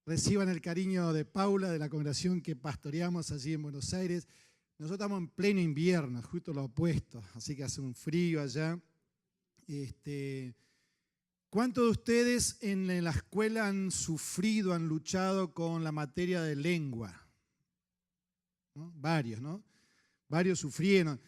reciban el cariño de Paula, de la congregación que pastoreamos allí en Buenos Aires. Nosotros estamos en pleno invierno, justo lo opuesto, así que hace un frío allá. ¿Cuántos de ustedes en la escuela han sufrido, han luchado con la materia de lengua? ¿No? Varios, ¿no? Varios sufrieron.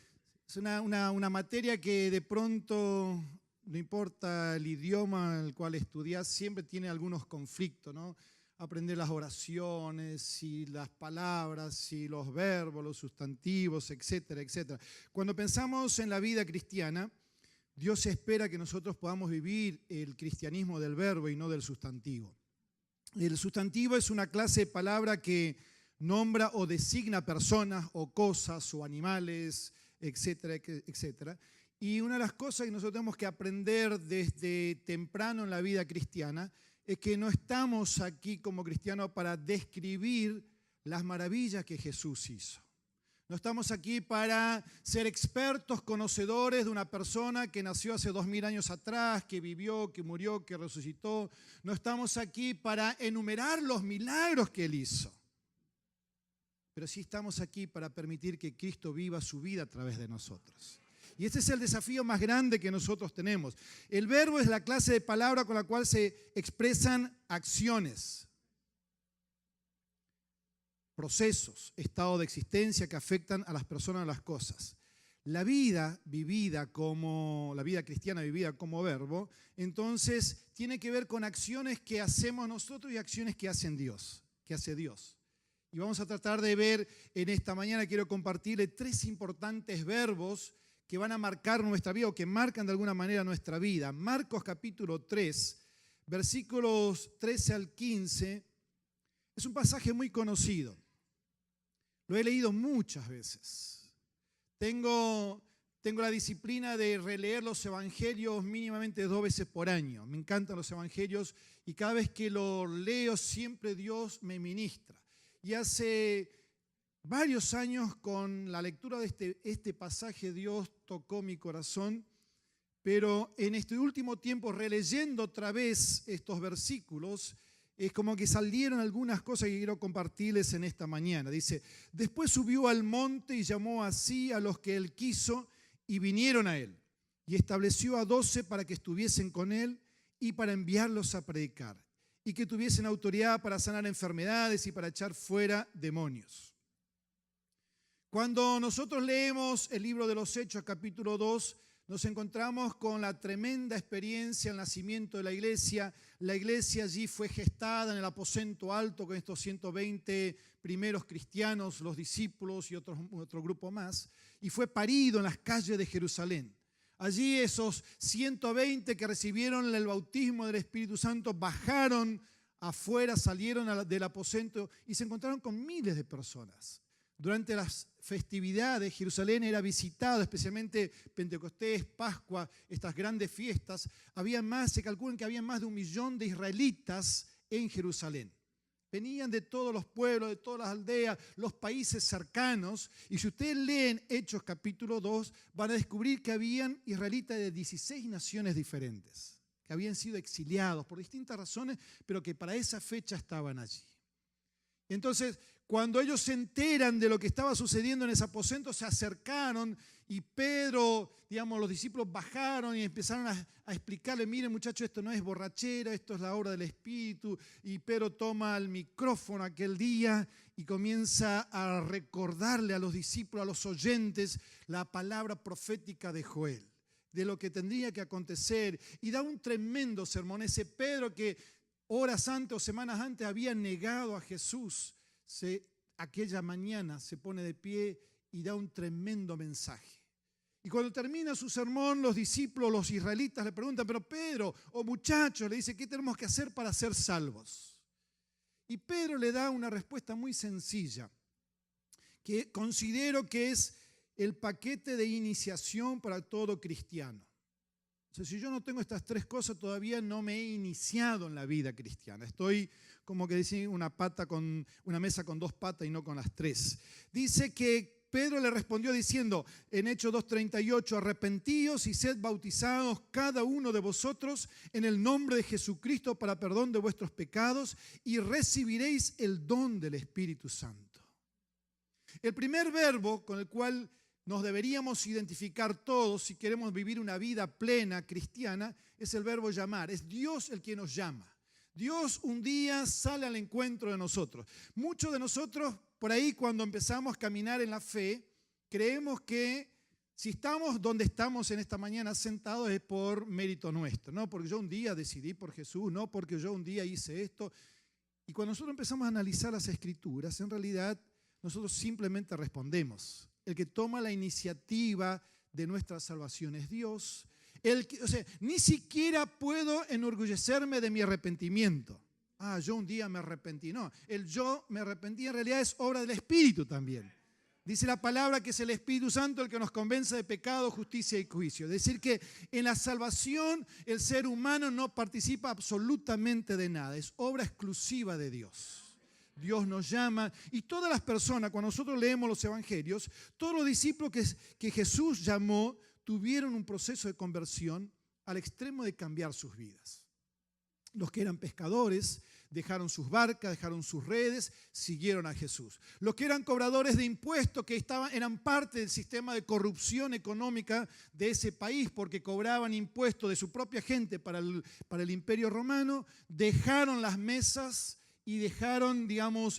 Es una materia que de pronto, no importa el idioma en el cual estudias, siempre tiene algunos conflictos, ¿no? Aprender las oraciones y las palabras y los verbos, los sustantivos, etcétera, etcétera. Cuando pensamos en la vida cristiana, Dios espera que nosotros podamos vivir el cristianismo del verbo y no del sustantivo. El sustantivo es una clase de palabra que nombra o designa personas o cosas o animales, etcétera, etcétera. Y una de las cosas que nosotros tenemos que aprender desde temprano en la vida cristiana es que no estamos aquí como cristianos para describir las maravillas que Jesús hizo. No estamos aquí para ser expertos, conocedores de una persona que nació hace 2000 años atrás, que vivió, que murió, que resucitó. No estamos aquí para enumerar los milagros que Él hizo. Pero sí estamos aquí para permitir que Cristo viva su vida a través de nosotros. Y este es el desafío más grande que nosotros tenemos. El verbo es la clase de palabra con la cual se expresan acciones, procesos, estado de existencia que afectan a las personas o a las cosas. La vida cristiana vivida como verbo, entonces tiene que ver con acciones que hacemos nosotros y acciones que hace Dios. Y vamos a tratar de ver en esta mañana, quiero compartirle 3 importantes verbos que van a marcar nuestra vida o que marcan de alguna manera nuestra vida. Marcos capítulo 3, versículos 13 al 15, es un pasaje muy conocido. Lo he leído muchas veces. Tengo la disciplina de releer los evangelios mínimamente 2 veces por año. Me encantan los evangelios y cada vez que lo leo siempre Dios me ministra. Y hace varios años con la lectura de este pasaje Dios tocó mi corazón, pero en este último tiempo releyendo otra vez estos versículos, es como que salieron algunas cosas que quiero compartirles en esta mañana. Dice, después subió al monte y llamó así a los que Él quiso y vinieron a Él. Y estableció a 12 para que estuviesen con Él y para enviarlos a predicar. Y que tuviesen autoridad para sanar enfermedades y para echar fuera demonios. Cuando nosotros leemos el libro de los Hechos, capítulo 2, nos encontramos con la tremenda experiencia, el nacimiento de la iglesia. La iglesia allí fue gestada en el aposento alto con estos 120 primeros cristianos, los discípulos y otro grupo más, y fue parido en las calles de Jerusalén. Allí esos 120 que recibieron el bautismo del Espíritu Santo bajaron afuera, salieron del aposento y se encontraron con miles de personas. Durante las festividades, Jerusalén era visitado, especialmente Pentecostés, Pascua, estas grandes fiestas. Se calculan que había más de 1 millón de israelitas en Jerusalén. Venían de todos los pueblos, de todas las aldeas, los países cercanos. Y si ustedes leen Hechos capítulo 2, van a descubrir que habían israelitas de 16 naciones diferentes, que habían sido exiliados por distintas razones, pero que para esa fecha estaban allí. Entonces, cuando ellos se enteran de lo que estaba sucediendo en ese aposento, se acercaron y Pedro, los discípulos bajaron y empezaron a explicarle, miren muchachos, esto no es borrachera, esto es la obra del Espíritu. Y Pedro toma el micrófono aquel día y comienza a recordarle a los discípulos, a los oyentes, la palabra profética de Joel, de lo que tendría que acontecer. Y da un tremendo sermón. Ese Pedro que horas antes o semanas antes había negado a Jesús, aquella mañana se pone de pie y da un tremendo mensaje. Y cuando termina su sermón, los discípulos, los israelitas le preguntan, pero Pedro, muchachos, le dice, ¿qué tenemos que hacer para ser salvos? Y Pedro le da una respuesta muy sencilla, que considero que es el paquete de iniciación para todo cristiano. O sea, si yo no tengo estas 3 cosas, todavía no me he iniciado en la vida cristiana. Estoy como que decir una mesa con 2 patas y no con las 3. Dice que Pedro le respondió diciendo en Hechos 2:38, arrepentíos y sed bautizados cada uno de vosotros en el nombre de Jesucristo para perdón de vuestros pecados y recibiréis el don del Espíritu Santo. El primer verbo con el cual nos deberíamos identificar todos si queremos vivir una vida plena cristiana es el verbo llamar. Es Dios el que nos llama. Dios un día sale al encuentro de nosotros. Muchos de nosotros, por ahí cuando empezamos a caminar en la fe, creemos que si estamos donde estamos en esta mañana sentados es por mérito nuestro, no porque yo un día decidí por Jesús, no porque yo un día hice esto. Y cuando nosotros empezamos a analizar las Escrituras, en realidad nosotros simplemente respondemos. El que toma la iniciativa de nuestra salvación es Dios. Ni siquiera puedo enorgullecerme de mi arrepentimiento. Yo un día me arrepentí. No, el yo me arrepentí en realidad es obra del Espíritu también. Dice la palabra que es el Espíritu Santo el que nos convence de pecado, justicia y juicio. Es decir que en la salvación el ser humano no participa absolutamente de nada. Es obra exclusiva de Dios. Dios nos llama y todas las personas, cuando nosotros leemos los evangelios, todos los discípulos que Jesús llamó tuvieron un proceso de conversión al extremo de cambiar sus vidas. Los que eran pescadores dejaron sus barcas, dejaron sus redes, siguieron a Jesús. Los que eran cobradores de impuestos, que eran parte del sistema de corrupción económica de ese país, porque cobraban impuestos de su propia gente para el Imperio Romano, dejaron las mesas y dejaron,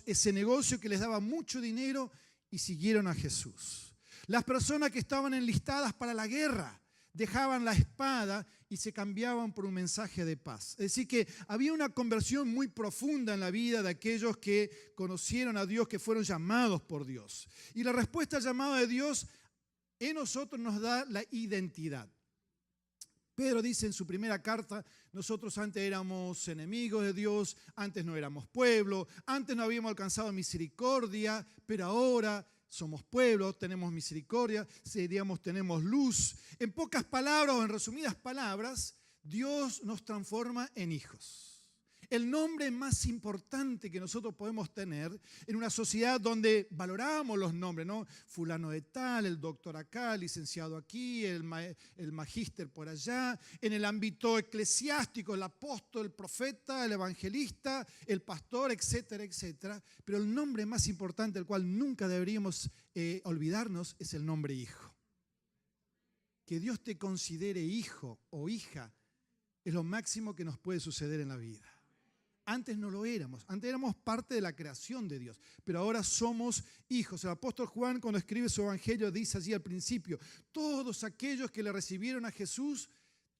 ese negocio que les daba mucho dinero y siguieron a Jesús. Las personas que estaban enlistadas para la guerra dejaban la espada y se cambiaban por un mensaje de paz. Es decir, que había una conversión muy profunda en la vida de aquellos que conocieron a Dios, que fueron llamados por Dios. Y la respuesta al llamado de Dios en nosotros nos da la identidad. Pedro dice en su primera carta, nosotros antes éramos enemigos de Dios, antes no éramos pueblo, antes no habíamos alcanzado misericordia, pero ahora somos pueblo, tenemos misericordia, tenemos luz. En pocas palabras o en resumidas palabras, Dios nos transforma en hijos. El nombre más importante que nosotros podemos tener en una sociedad donde valoramos los nombres, ¿no? Fulano de tal, el doctor acá, el licenciado aquí, el magíster por allá. En el ámbito eclesiástico, el apóstol, el profeta, el evangelista, el pastor, etcétera, etcétera. Pero el nombre más importante, del cual nunca deberíamos olvidarnos, es el nombre hijo. Que Dios te considere hijo o hija es lo máximo que nos puede suceder en la vida. Antes no lo éramos, antes éramos parte de la creación de Dios, pero ahora somos hijos. El apóstol Juan, cuando escribe su evangelio, dice allí al principio, todos aquellos que le recibieron a Jesús,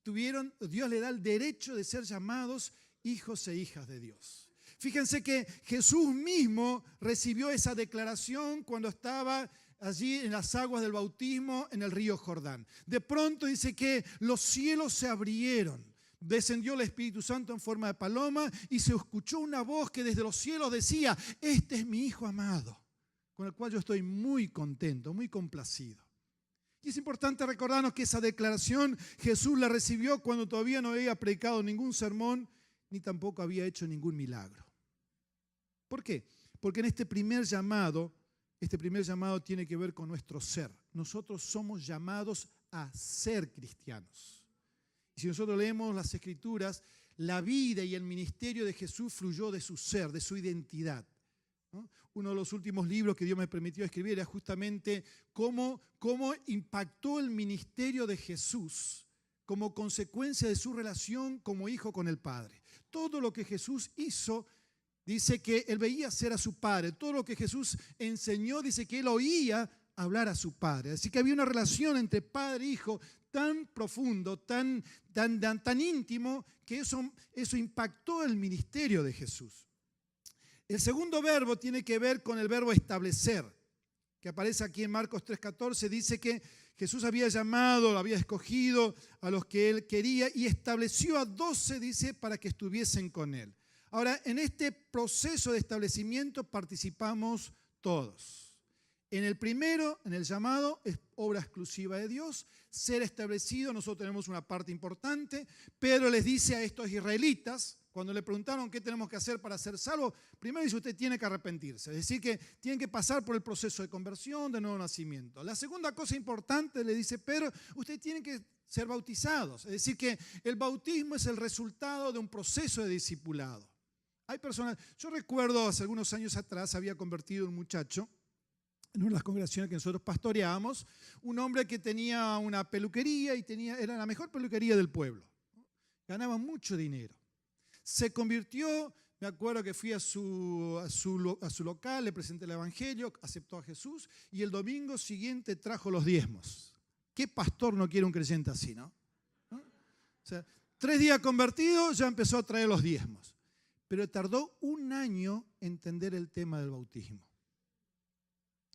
Dios le da el derecho de ser llamados hijos e hijas de Dios. Fíjense que Jesús mismo recibió esa declaración cuando estaba allí en las aguas del bautismo en el río Jordán. De pronto dice que los cielos se abrieron. Descendió el Espíritu Santo en forma de paloma y se escuchó una voz que desde los cielos decía, este es mi Hijo amado, con el cual yo estoy muy contento, muy complacido. Y es importante recordarnos que esa declaración Jesús la recibió cuando todavía no había predicado ningún sermón, ni tampoco había hecho ningún milagro. ¿Por qué? Porque en este primer llamado tiene que ver con nuestro ser. Nosotros somos llamados a ser cristianos. Y si nosotros leemos las Escrituras, la vida y el ministerio de Jesús fluyó de su ser, de su identidad, ¿no? Uno de los últimos libros que Dios me permitió escribir era justamente cómo impactó el ministerio de Jesús como consecuencia de su relación como hijo con el Padre. Todo lo que Jesús hizo, dice que él veía hacer a su Padre. Todo lo que Jesús enseñó, dice que él oía hablar a su Padre. Así que había una relación entre Padre e Hijo tan profundo, tan íntimo, que eso impactó el ministerio de Jesús. El segundo verbo tiene que ver con el verbo establecer, que aparece aquí en Marcos 3:14. Dice que Jesús había llamado, había escogido a los que él quería y estableció a 12, dice, para que estuviesen con él. Ahora, en este proceso de establecimiento participamos todos. En el primero, en el llamado, es obra exclusiva de Dios. Ser establecido, nosotros tenemos una parte importante. Pedro les dice a estos israelitas, Cuando le preguntaron qué tenemos que hacer para ser salvos, primero dice usted tiene que arrepentirse. Es decir, que tienen que pasar por el proceso de conversión, de nuevo nacimiento. La segunda cosa importante, le dice Pedro, usted tiene que ser bautizados. Es decir, que el bautismo es el resultado de un proceso de discipulado. Hay personas, yo recuerdo hace algunos años atrás había convertido un muchacho en una de las congregaciones que nosotros pastoreábamos, un hombre que tenía una peluquería y era la mejor peluquería del pueblo. Ganaba mucho dinero. Se convirtió, me acuerdo que fui a su local, le presenté el evangelio, aceptó a Jesús y el domingo siguiente trajo los diezmos. ¿Qué pastor no quiere un creyente así, no? O sea, 3 días convertido, ya empezó a traer los diezmos. Pero tardó 1 año en entender el tema del bautismo.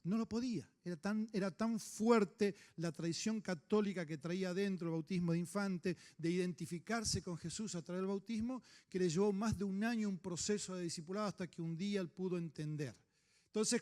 No lo podía. Era tan fuerte la tradición católica que traía adentro el bautismo de infante, de identificarse con Jesús a través del bautismo, que le llevó más de 1 año un proceso de discipulado hasta que un día él pudo entender. Entonces,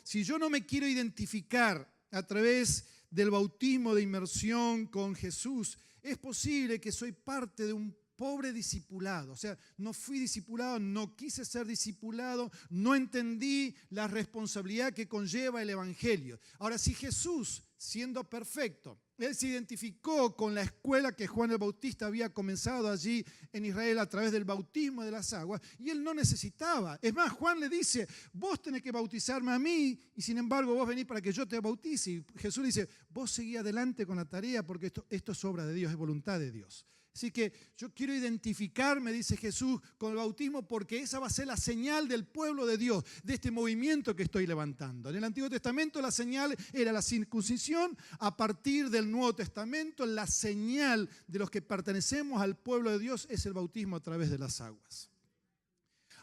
si yo no me quiero identificar a través del bautismo de inmersión con Jesús, es posible que soy parte de un pobre discipulado. O sea, no fui discipulado, no quise ser discipulado, no entendí la responsabilidad que conlleva el evangelio. Ahora, si Jesús, siendo perfecto, él se identificó con la escuela que Juan el Bautista había comenzado allí en Israel a través del bautismo de las aguas, y él no necesitaba. Es más, Juan le dice, vos tenés que bautizarme a mí, y sin embargo vos venís para que yo te bautice. Y Jesús le dice, vos seguí adelante con la tarea porque esto es obra de Dios, es voluntad de Dios. Así que yo quiero identificarme, dice Jesús, con el bautismo porque esa va a ser la señal del pueblo de Dios, de este movimiento que estoy levantando. En el Antiguo Testamento la señal era la circuncisión. A partir del Nuevo Testamento la señal de los que pertenecemos al pueblo de Dios es el bautismo a través de las aguas.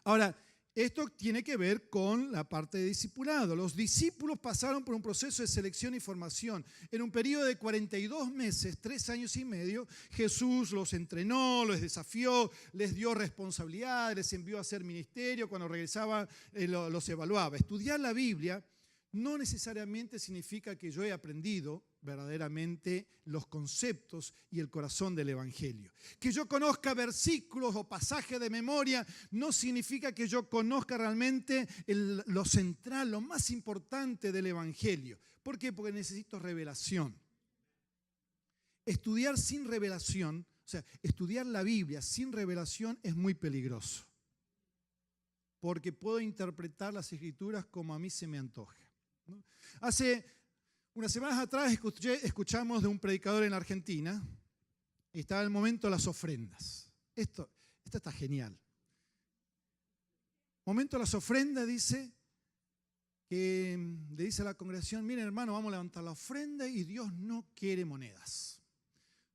Ahora, esto tiene que ver con la parte de discipulado. Los discípulos pasaron por un proceso de selección y formación. En un periodo de 42 meses, 3 años y medio, Jesús los entrenó, los desafió, les dio responsabilidad, les envió a hacer ministerio. Cuando regresaban, los evaluaba. Estudiar la Biblia no necesariamente significa que yo he aprendido verdaderamente los conceptos y el corazón del Evangelio. Que yo conozca versículos o pasajes de memoria no significa que yo conozca realmente lo central, lo más importante del Evangelio. ¿Por qué? Porque necesito revelación. Estudiar sin revelación, o sea, estudiar la Biblia sin revelación es muy peligroso. Porque puedo interpretar las Escrituras como a mí se me antoje. Hace unas semanas atrás escuchamos de un predicador en Argentina y estaba el momento de las ofrendas. Esto está genial. Momento de las ofrendas, dice, que le dice a la congregación, miren hermano, vamos a levantar la ofrenda y Dios no quiere monedas.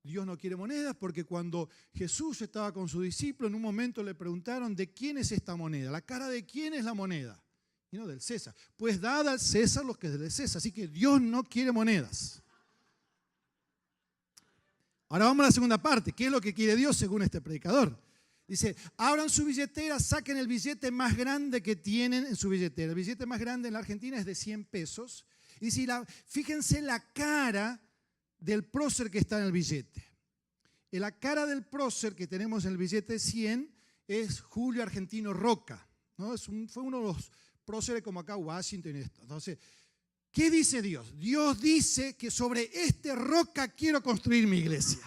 Dios no quiere monedas porque cuando Jesús estaba con sus discípulos, en un momento le preguntaron, ¿de quién es esta moneda? ¿La cara de quién es la moneda? Y no, del César. Pues dad al César lo que es del César. Así que Dios no quiere monedas. Ahora vamos a la segunda parte. ¿Qué es lo que quiere Dios según este predicador? Dice, abran su billetera, saquen el billete más grande que tienen en su billetera. El billete más grande en la Argentina es de 100 pesos. Y dice, fíjense la cara del prócer que está en el billete. Y la cara del prócer que tenemos en el billete de 100 es Julio Argentino Roca, ¿no? Fue uno de los próceres como acá Washington y esto. Entonces, ¿qué dice Dios? Dios dice que sobre este roca quiero construir mi iglesia.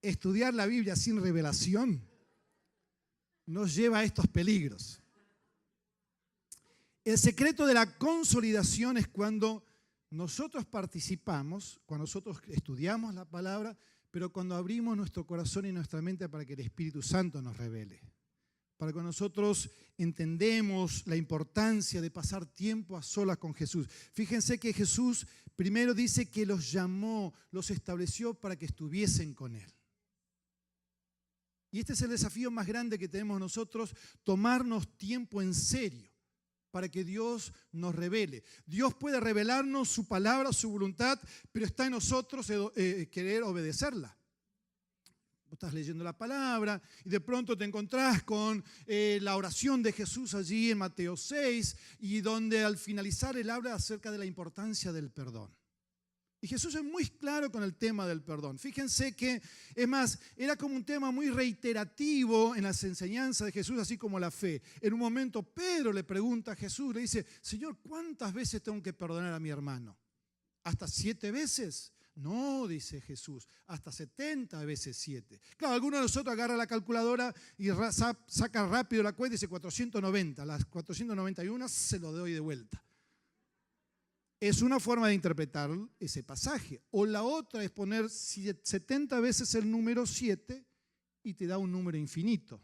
Estudiar la Biblia sin revelación nos lleva a estos peligros. El secreto de la consolidación es cuando nosotros participamos, cuando nosotros estudiamos la palabra, pero cuando abrimos nuestro corazón y nuestra mente para que el Espíritu Santo nos revele. Para que nosotros entendemos la importancia de pasar tiempo a solas con Jesús. Fíjense que Jesús primero dice que los llamó, los estableció para que estuviesen con Él. Y este es el desafío más grande que tenemos nosotros, tomarnos tiempo en serio para que Dios nos revele. Dios puede revelarnos su palabra, su voluntad, pero está en nosotros querer obedecerla. Vos estás leyendo la palabra y de pronto te encontrás con la oración de Jesús allí en Mateo 6 y donde al finalizar él habla acerca de la importancia del perdón. Y Jesús es muy claro con el tema del perdón. Fíjense que, es más, era como un tema muy reiterativo en las enseñanzas de Jesús, así como la fe. En un momento Pedro le pregunta a Jesús, le dice, Señor, ¿cuántas veces tengo que perdonar a mi hermano? ¿Hasta 7 veces? No, dice Jesús, hasta 70 veces 7. Claro, alguno de nosotros agarra la calculadora y saca rápido la cuenta y dice 490. Las 491 se lo doy de vuelta. Es una forma de interpretar ese pasaje. O la otra es poner 70 veces el número 7 y te da un número infinito.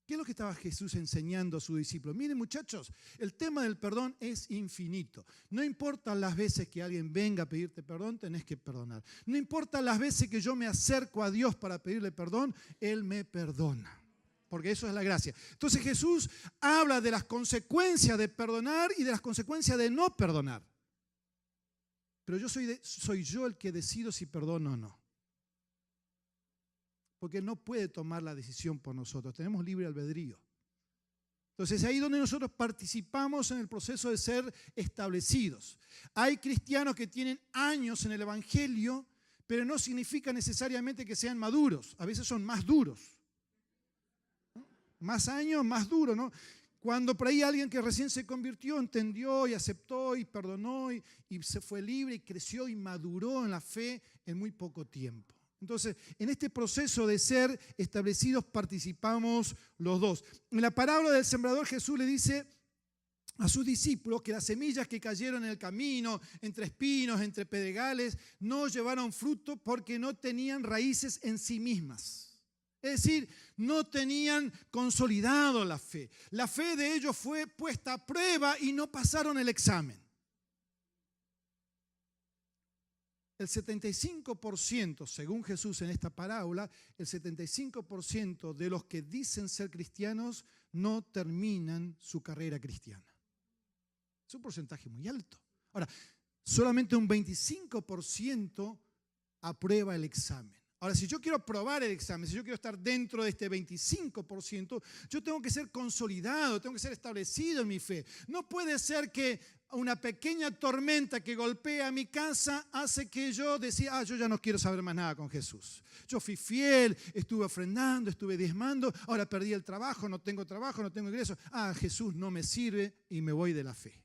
¿Qué es lo que estaba Jesús enseñando a sus discípulos? Miren, muchachos, el tema del perdón es infinito. No importa las veces que alguien venga a pedirte perdón, tenés que perdonar. No importa las veces que yo me acerco a Dios para pedirle perdón, Él me perdona. Porque eso es la gracia. Entonces Jesús habla de las consecuencias de perdonar y de las consecuencias de no perdonar. Pero soy yo el que decido si perdono o no. Porque Él no puede tomar la decisión por nosotros. Tenemos libre albedrío. Entonces ahí es donde nosotros participamos en el proceso de ser establecidos. Hay cristianos que tienen años en el Evangelio, pero no significa necesariamente que sean maduros. A veces son más duros. Más años, más duro, ¿no? Cuando por ahí alguien que recién se convirtió, entendió y aceptó y perdonó y se fue libre y creció y maduró en la fe en muy poco tiempo. Entonces, en este proceso de ser establecidos participamos los dos. En la parábola del sembrador, Jesús le dice a sus discípulos que las semillas que cayeron en el camino, entre espinos, entre pedregales, no llevaron fruto porque no tenían raíces en sí mismas. Es decir, no tenían consolidado la fe. La fe de ellos fue puesta a prueba y no pasaron el examen. El 75%, según Jesús en esta parábola, el 75% de los que dicen ser cristianos no terminan su carrera cristiana. Es un porcentaje muy alto. Ahora, solamente un 25% aprueba el examen. Ahora, si yo quiero aprobar el examen, si yo quiero estar dentro de este 25%, yo tengo que ser consolidado, tengo que ser establecido en mi fe. No puede ser que una pequeña tormenta que golpea mi casa hace que yo decida, yo ya no quiero saber más nada con Jesús. Yo fui fiel, estuve ofrendando, estuve diezmando, ahora perdí el trabajo, no tengo ingresos. Jesús no me sirve y me voy de la fe.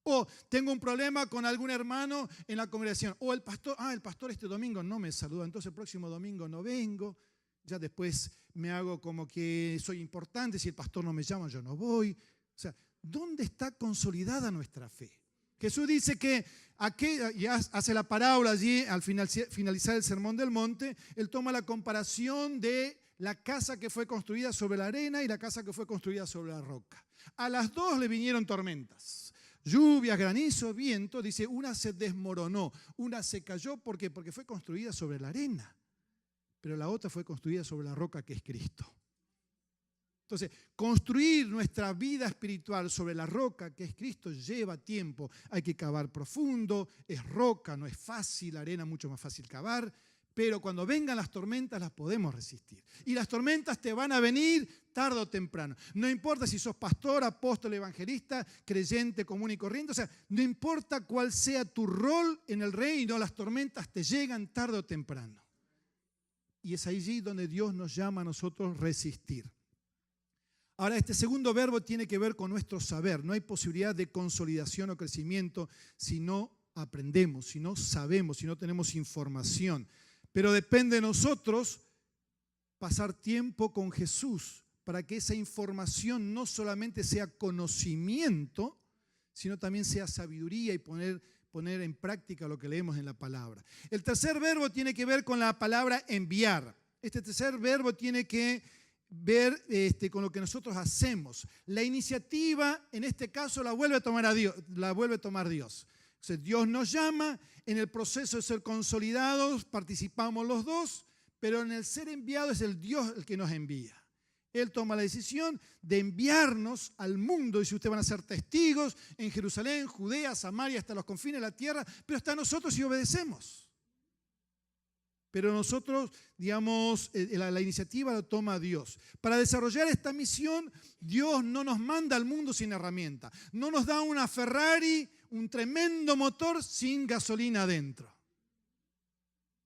O tengo un problema con algún hermano en la congregación. O el pastor este domingo no me saluda, entonces el próximo domingo no vengo. Ya después me hago como que soy importante, si el pastor no me llama yo no voy. O sea, ¿dónde está consolidada nuestra fe? Jesús dice que y hace la parábola allí al finalizar el Sermón del Monte. Él toma la comparación de la casa que fue construida sobre la arena y la casa que fue construida sobre la roca. A las dos le vinieron tormentas. Lluvias, granizo, viento, dice, una se desmoronó, una se cayó, ¿por qué? Porque fue construida sobre la arena, pero la otra fue construida sobre la roca que es Cristo. Entonces, construir nuestra vida espiritual sobre la roca que es Cristo lleva tiempo, hay que cavar profundo, es roca, no es fácil, arena mucho más fácil cavar, pero cuando vengan las tormentas las podemos resistir. Y las tormentas te van a venir tarde o temprano. No importa si sos pastor, apóstol, evangelista, creyente, común y corriente. O sea, no importa cuál sea tu rol en el reino, las tormentas te llegan tarde o temprano. Y es allí donde Dios nos llama a nosotros resistir. Ahora, este segundo verbo tiene que ver con nuestro saber. No hay posibilidad de consolidación o crecimiento si no aprendemos, si no sabemos, si no tenemos información. Pero depende de nosotros pasar tiempo con Jesús para que esa información no solamente sea conocimiento, sino también sea sabiduría y poner en práctica lo que leemos en la palabra. El tercer verbo tiene que ver con la palabra enviar. Este tercer verbo tiene que ver con lo que nosotros hacemos. La iniciativa, en este caso, la vuelve a tomar Dios. O sea, Dios nos llama, en el proceso de ser consolidados participamos los dos, pero en el ser enviado es el Dios el que nos envía. Él toma la decisión de enviarnos al mundo. Dice, ustedes van a ser testigos en Jerusalén, Judea, Samaria, hasta los confines de la tierra, pero hasta nosotros sí obedecemos. Pero nosotros, digamos, la iniciativa la toma Dios. Para desarrollar esta misión, Dios no nos manda al mundo sin herramienta. No nos da una Ferrari, un tremendo motor sin gasolina adentro.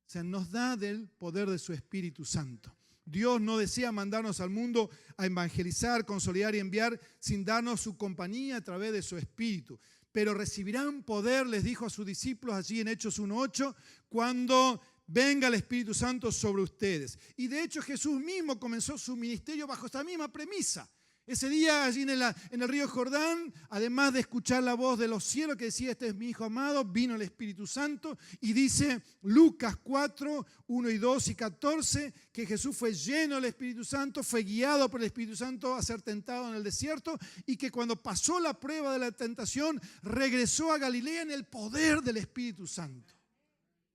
O sea, nos da del poder de su Espíritu Santo. Dios no desea mandarnos al mundo a evangelizar, consolidar y enviar sin darnos su compañía a través de su Espíritu. Pero recibirán poder, les dijo a sus discípulos allí en Hechos 1:8, cuando venga el Espíritu Santo sobre ustedes. Y de hecho Jesús mismo comenzó su ministerio bajo esta misma premisa. Ese día allí en el río Jordán, además de escuchar la voz de los cielos que decía, este es mi Hijo amado, vino el Espíritu Santo y dice Lucas 4, 1 y 2 y 14, que Jesús fue lleno del Espíritu Santo, fue guiado por el Espíritu Santo a ser tentado en el desierto y que cuando pasó la prueba de la tentación, regresó a Galilea en el poder del Espíritu Santo.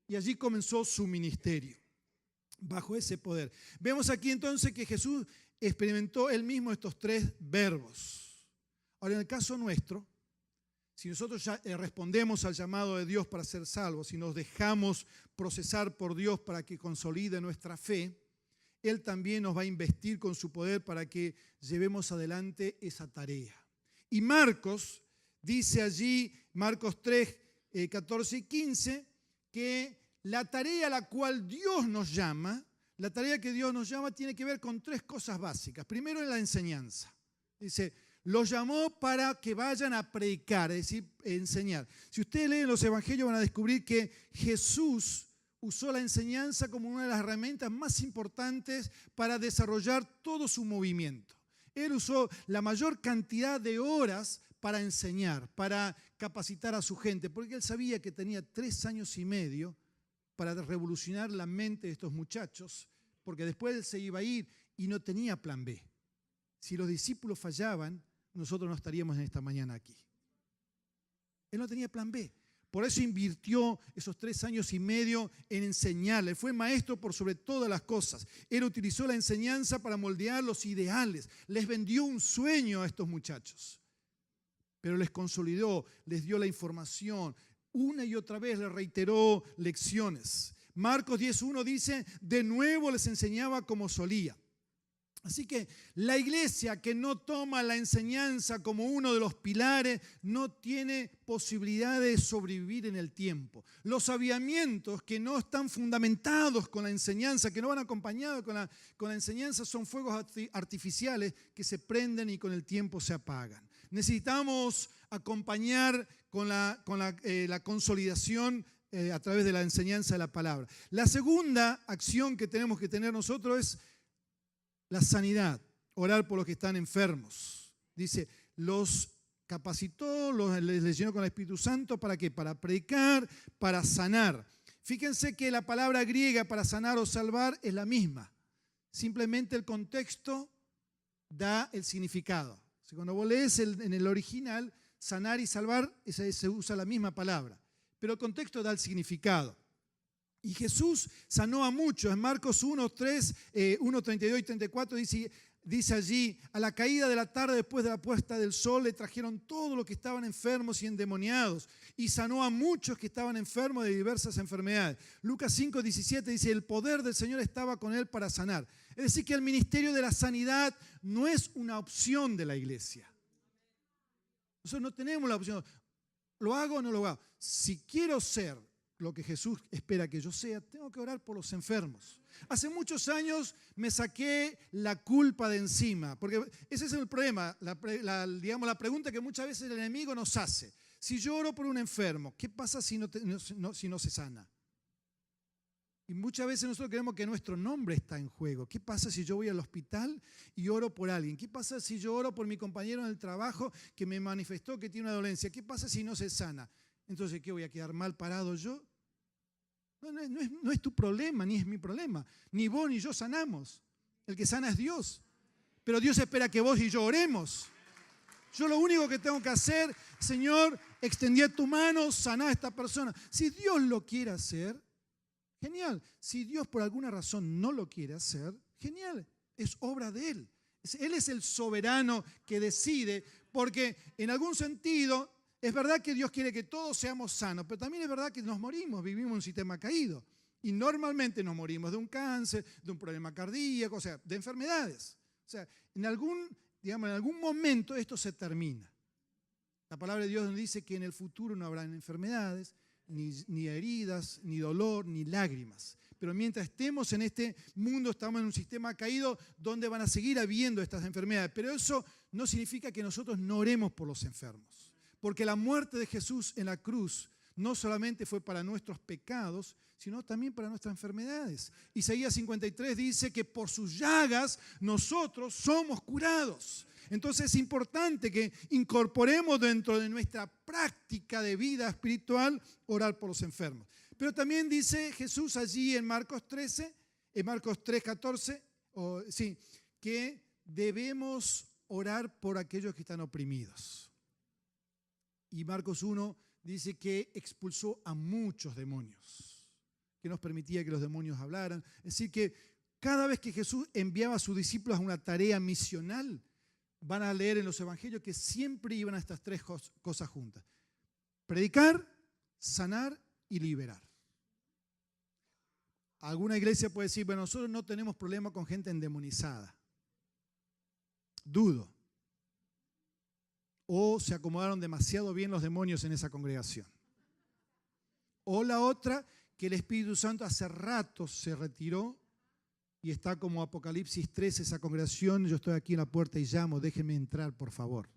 Y allí comenzó su ministerio, bajo ese poder. Vemos aquí entonces que Jesús experimentó él mismo estos tres verbos. Ahora, en el caso nuestro, si nosotros ya respondemos al llamado de Dios para ser salvos, si nos dejamos procesar por Dios para que consolide nuestra fe, Él también nos va a investir con su poder para que llevemos adelante esa tarea. Y Marcos dice allí, Marcos 3, 14 y 15, que la tarea a la cual Dios nos llama, la tarea que Dios nos llama tiene que ver con tres cosas básicas. Primero, en la enseñanza. Dice, los llamó para que vayan a predicar, es decir, enseñar. Si ustedes leen los evangelios van a descubrir que Jesús usó la enseñanza como una de las herramientas más importantes para desarrollar todo su movimiento. Él usó la mayor cantidad de horas para enseñar, para capacitar a su gente, porque él sabía que tenía 3 años y medio para revolucionar la mente de estos muchachos, porque después él se iba a ir y no tenía plan B. Si los discípulos fallaban, nosotros no estaríamos en esta mañana aquí. Él no tenía plan B. Por eso invirtió esos 3 años y medio en enseñarle. Fue maestro por sobre todas las cosas. Él utilizó la enseñanza para moldear los ideales. Les vendió un sueño a estos muchachos. Pero les consolidó, les dio la información. Una y otra vez le reiteró lecciones. Marcos 10:1 dice, de nuevo les enseñaba como solía. Así que la iglesia que no toma la enseñanza como uno de los pilares no tiene posibilidad de sobrevivir en el tiempo. Los avivamientos que no están fundamentados con la enseñanza, que no van acompañados con la enseñanza, son fuegos artificiales que se prenden y con el tiempo se apagan. Necesitamos acompañar con la consolidación a través de la enseñanza de la palabra. La segunda acción que tenemos que tener nosotros es la sanidad, orar por los que están enfermos. Dice, los capacitó, les llenó con el Espíritu Santo, ¿para qué? Para predicar, para sanar. Fíjense que la palabra griega para sanar o salvar es la misma. Simplemente el contexto da el significado. Cuando vos lees en el original, sanar y salvar, se usa la misma palabra. Pero el contexto da el significado. Y Jesús sanó a muchos. En Marcos 1, 32 y 34 dice allí, a la caída de la tarde después de la puesta del sol le trajeron todos los que estaban enfermos y endemoniados y sanó a muchos que estaban enfermos de diversas enfermedades. Lucas 5, 17 dice, el poder del Señor estaba con él para sanar. Es decir, que el ministerio de la sanidad no es una opción de la iglesia. Nosotros no tenemos la opción, ¿lo hago o no lo hago? Si quiero ser lo que Jesús espera que yo sea, tengo que orar por los enfermos. Hace muchos años me saqué la culpa de encima, porque ese es el problema, la pregunta que muchas veces el enemigo nos hace. Si yo oro por un enfermo, ¿qué pasa si no se sana? Y muchas veces nosotros creemos que nuestro nombre está en juego. ¿Qué pasa si yo voy al hospital y oro por alguien? ¿Qué pasa si yo oro por mi compañero en el trabajo que me manifestó que tiene una dolencia? ¿Qué pasa si no se sana? Entonces, ¿qué voy a quedar mal parado yo? No es tu problema, ni es mi problema. Ni vos ni yo sanamos. El que sana es Dios. Pero Dios espera que vos y yo oremos. Yo lo único que tengo que hacer, Señor, extendí tu mano, saná a esta persona. Si Dios lo quiere hacer, genial. Si Dios por alguna razón no lo quiere hacer, genial. Es obra de Él. Él es el soberano que decide, porque en algún sentido es verdad que Dios quiere que todos seamos sanos, pero también es verdad que nos morimos, vivimos en un sistema caído. Y normalmente nos morimos de un cáncer, de un problema cardíaco, o sea, de enfermedades. O sea, en algún momento esto se termina. La palabra de Dios nos dice que en el futuro no habrá enfermedades, ni heridas, ni dolor, ni lágrimas. Pero mientras estemos en este mundo, estamos en un sistema caído donde van a seguir habiendo estas enfermedades. Pero eso no significa que nosotros no oremos por los enfermos. Porque la muerte de Jesús en la cruz no solamente fue para nuestros pecados, sino también para nuestras enfermedades. Isaías 53 dice que por sus llagas nosotros somos curados. Entonces es importante que incorporemos dentro de nuestra práctica de vida espiritual orar por los enfermos. Pero también dice Jesús allí en Marcos 3:14, que debemos orar por aquellos que están oprimidos. Y Marcos 1 dice que expulsó a muchos demonios, que nos permitía que los demonios hablaran. Es decir, que cada vez que Jesús enviaba a sus discípulos a una tarea misional, van a leer en los evangelios que siempre iban a estas tres cosas juntas: predicar, sanar y liberar. Alguna iglesia puede decir, bueno, nosotros no tenemos problema con gente endemonizada. Dudo. O se acomodaron demasiado bien los demonios en esa congregación. O la otra, que el Espíritu Santo hace rato se retiró y está como Apocalipsis 3, esa congregación: yo estoy aquí en la puerta y llamo, déjenme entrar, por favor.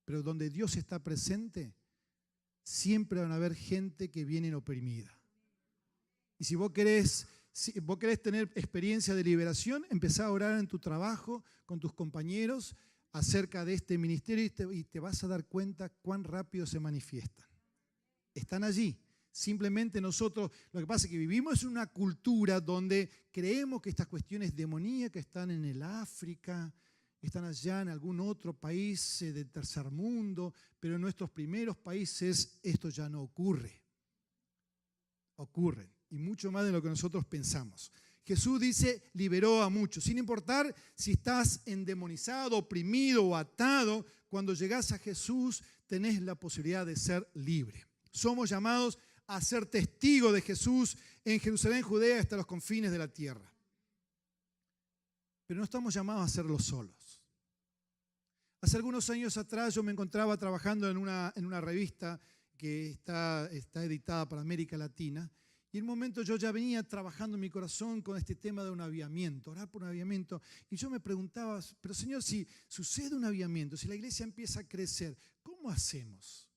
Pero donde Dios está presente, siempre van a haber gente que viene oprimida. Y si vos querés tener experiencia de liberación, empezá a orar en tu trabajo, con tus compañeros, acerca de este ministerio y te vas a dar cuenta cuán rápido se manifiestan. Están allí. Simplemente nosotros, lo que pasa es que vivimos en una cultura donde creemos que estas cuestiones demoníacas están en el África, están allá en algún otro país del tercer mundo, pero en nuestros primeros países esto ya no ocurre. Ocurren, y mucho más de lo que nosotros pensamos. Jesús dice, liberó a muchos, sin importar si estás endemonizado, oprimido o atado. Cuando llegás a Jesús tenés la posibilidad de ser libre. Somos llamados a ser testigos de Jesús en Jerusalén, Judea, hasta los confines de la tierra. Pero no estamos llamados a hacerlo solos. Hace algunos años atrás yo me encontraba trabajando en una revista que está editada para América Latina, y en un momento yo ya venía trabajando en mi corazón con este tema de un avivamiento, orar por un avivamiento, y yo me preguntaba, pero Señor, si sucede un avivamiento, si la iglesia empieza a crecer, ¿cómo hacemos?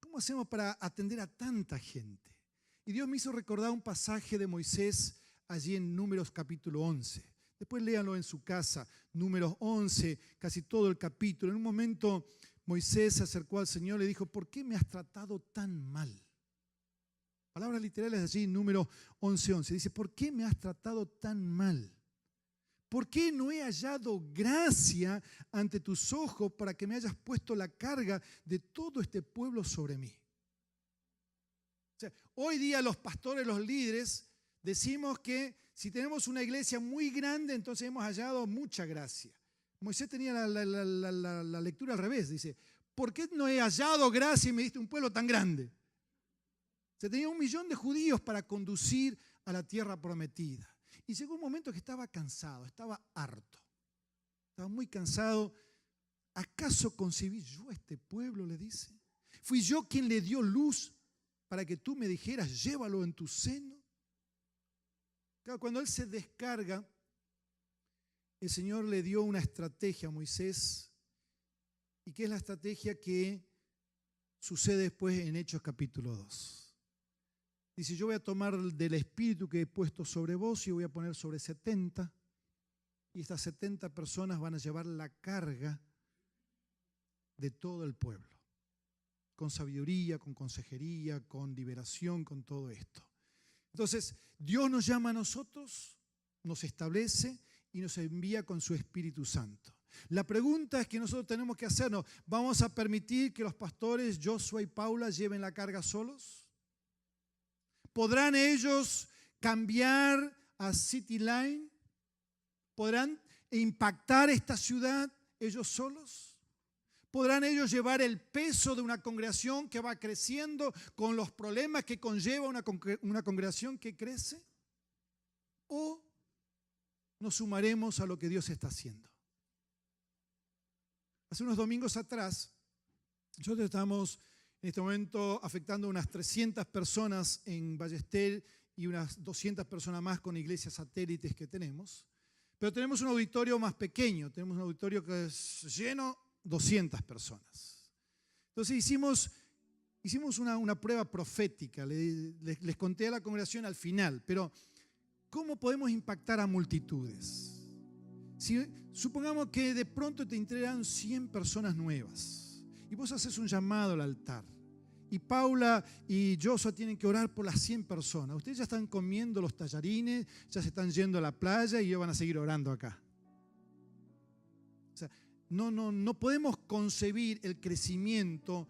¿Cómo hacemos para atender a tanta gente? Y Dios me hizo recordar un pasaje de Moisés allí en Números capítulo 11. Después léanlo en su casa, Números 11, casi todo el capítulo. En un momento Moisés se acercó al Señor y le dijo, ¿por qué me has tratado tan mal? Palabras literales allí en Números 11:11. Dice, ¿por qué me has tratado tan mal? ¿Por qué no he hallado gracia ante tus ojos para que me hayas puesto la carga de todo este pueblo sobre mí? O sea, hoy día los pastores, los líderes, decimos que si tenemos una iglesia muy grande, entonces hemos hallado mucha gracia. Moisés tenía la lectura al revés. Dice, ¿por qué no he hallado gracia y me diste un pueblo tan grande? O sea, tenía 1 millón de judíos para conducir a la tierra prometida. Y llegó un momento que estaba cansado, estaba harto. Estaba muy cansado. ¿Acaso concebí yo a este pueblo?, le dice. ¿Fui yo quien le dio luz para que tú me dijeras, llévalo en tu seno? Claro, cuando él se descarga, el Señor le dio una estrategia a Moisés, y que es la estrategia que sucede después en Hechos capítulo 2. Dice, yo voy a tomar del espíritu que he puesto sobre vos y voy a poner sobre 70, y estas 70 personas van a llevar la carga de todo el pueblo, con sabiduría, con consejería, con liberación, con todo esto. Entonces, Dios nos llama a nosotros, nos establece y nos envía con su Espíritu Santo. La pregunta es que nosotros tenemos que hacernos, ¿vamos a permitir que los pastores Joshua y Paula lleven la carga solos? ¿Podrán ellos cambiar a City Line? ¿Podrán impactar esta ciudad ellos solos? ¿Podrán ellos llevar el peso de una congregación que va creciendo con los problemas que conlleva una congregación que crece? ¿O nos sumaremos a lo que Dios está haciendo? Hace unos domingos atrás Nosotros estamos en este momento afectando a unas 300 personas en Ballester y unas 200 personas más con iglesias satélites que tenemos. Pero tenemos un auditorio más pequeño, tenemos un auditorio que es lleno, 200 personas. Entonces hicimos una prueba profética, les conté a la congregación al final, pero ¿cómo podemos impactar a multitudes? Si supongamos que de pronto te entregan 100 personas nuevas y vos haces un llamado al altar y Paula y Joshua tienen que orar por las 100 personas. Ustedes ya están comiendo los tallarines, ya se están yendo a la playa y ellos van a seguir orando acá. O sea, no podemos concebir el crecimiento,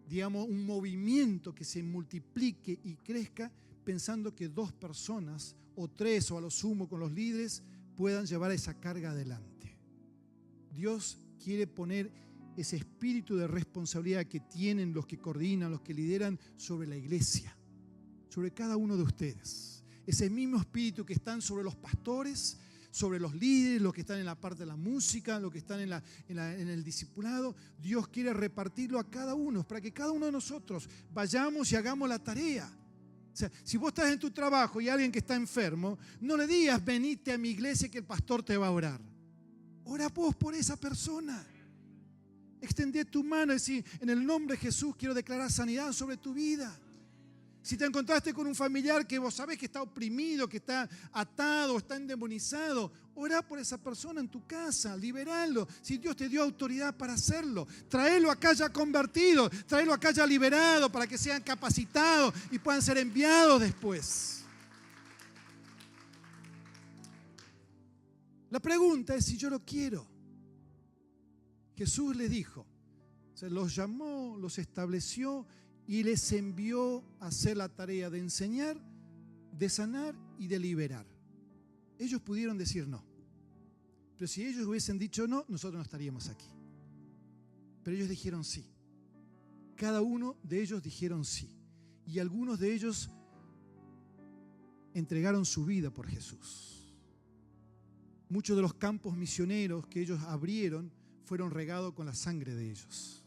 digamos, un movimiento que se multiplique y crezca pensando que 2 personas o 3 o a lo sumo con los líderes puedan llevar esa carga adelante. Dios quiere poner ese espíritu de responsabilidad que tienen los que coordinan, los que lideran sobre la iglesia, sobre cada uno de ustedes. Ese mismo espíritu que están sobre los pastores, sobre los líderes, los que están en la parte de la música, los que están en el discipulado. Dios quiere repartirlo a cada uno, para que cada uno de nosotros vayamos y hagamos la tarea. O sea, si vos estás en tu trabajo y hay alguien que está enfermo, no le digas, venite a mi iglesia que el pastor te va a orar. Ora vos por esa persona. Extendé tu mano y decir, en el nombre de Jesús quiero declarar sanidad sobre tu vida. Si te encontraste con un familiar que vos sabés que está oprimido, que está atado, está endemonizado, orá por esa persona en tu casa, liberalo. Si Dios te dio autoridad para hacerlo, tráelo acá ya convertido, tráelo acá ya liberado para que sean capacitados y puedan ser enviados después. La pregunta es si yo lo quiero. Jesús les dijo, se los llamó, los estableció y les envió a hacer la tarea de enseñar, de sanar y de liberar. Ellos pudieron decir no. Pero si ellos hubiesen dicho no, nosotros no estaríamos aquí. Pero ellos dijeron sí. Cada uno de ellos dijeron sí. Y algunos de ellos entregaron su vida por Jesús. Muchos de los campos misioneros que ellos abrieron fueron regados con la sangre de ellos.